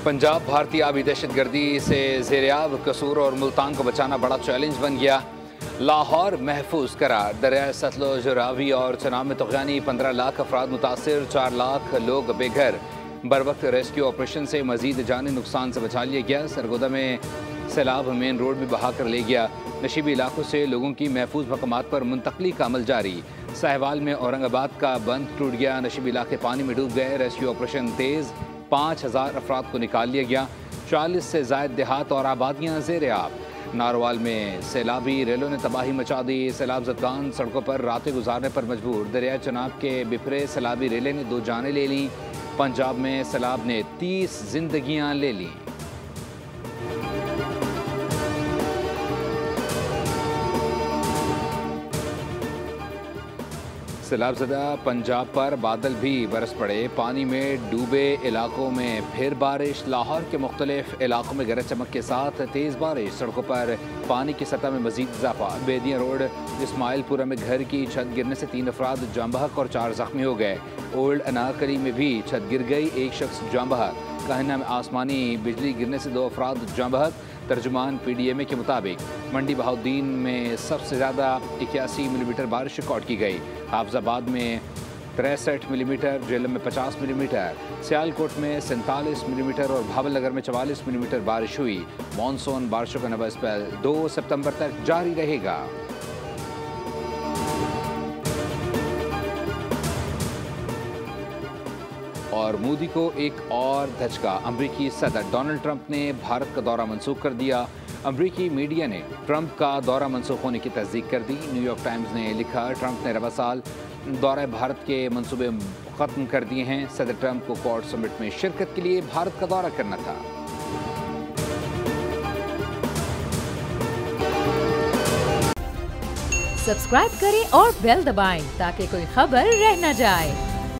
पंजाब भारतीय आबी दहशतगर्दी से ज़ेर-ए-आब कसूर और मुल्तान को बचाना बड़ा चैलेंज बन गया। लाहौर महफूज करार। दरिया सतलुज, रावी और चनाब में तुग़यानी 15 लाख अफराद मुतासिर, 4 लाख लोग बेघर। बर वक्त रेस्क्यू ऑपरेशन से मजीद जानी नुकसान से बचा लिया गया। सरगोदा में सैलाब मेन रोड भी बहा कर ले गया। नशीबी इलाकों से लोगों की महफूज मकामात पर मुंतकली का अमल जारी। साहिवाल में औरंगाबाद का बंद टूट गया। नशीबी इलाके पानी में डूब गए। रेस्क्यू ऑपरेशन तेज़। 5000 अफराद को निकाल लिया गया। 40 से ज़ायद देहात और आबादियाँ ज़ेर-ए-आब। नारवाल में सैलाबी रेलों ने तबाही मचा दी। सैलाब ज़दगान सड़कों पर रातें गुजारने पर मजबूर। दरिया चनाब के बिफरे सैलाबी रेलें ने 2 जानें ले लीं। पंजाब में सैलाब ने 30 जिंदगियाँ ले लीं। सैलाबज़दा पंजाब पर बादल भी बरस पड़े। पानी में डूबे इलाकों में फिर बारिश। लाहौर के मुख्तलिफ इलाकों में गरज चमक के साथ तेज़ बारिश। सड़कों पर पानी की सतह में मजीद इजाफा। बेदियाँ रोड इस्माइलपुरा में घर की छत गिरने से 3 अफराद जाँ बहक और 4 जख्मी हो गए। ओल्ड अनारकली में भी छत गिर गई, 1 शख्स जाँ बहक। कहना में आसमानी बिजली गिरने से 2 अफराद जाँ बहक। तर्जुमान PDMA के मुताबिक मंडी बहाउद्दीन में सबसे ज़्यादा 81 मिलीमीटर बारिश रिकॉर्ड की गई। हाफजाबाद में 63 मिलीमीटर, जेलम में 50 मिलीमीटर, सियालकोट में 47 मिलीमीटर और भावलनगर में 44 मिलीमीटर बारिश हुई। मानसून बारिशों का नवा स्पेल 2 सितंबर तक जारी रहेगा। और मोदी को एक और धचका। अमरीकी सदर डोनाल्ड ट्रंप ने भारत का दौरा मनसूख कर दिया। अमरीकी मीडिया ने ट्रंप का दौरा मनसूख होने की तस्दीक कर दी। न्यूयॉर्क टाइम्स ने लिखा, ट्रंप ने रबा साल दौरा भारत के मंसूबे ख़त्म कर दिए हैं। सदर ट्रंप को क्वाड समिट में शिरकत के लिए भारत का दौरा करना था। सब्सक्राइब करें और बेल दबाएं ताकि कोई खबर रह न जाए।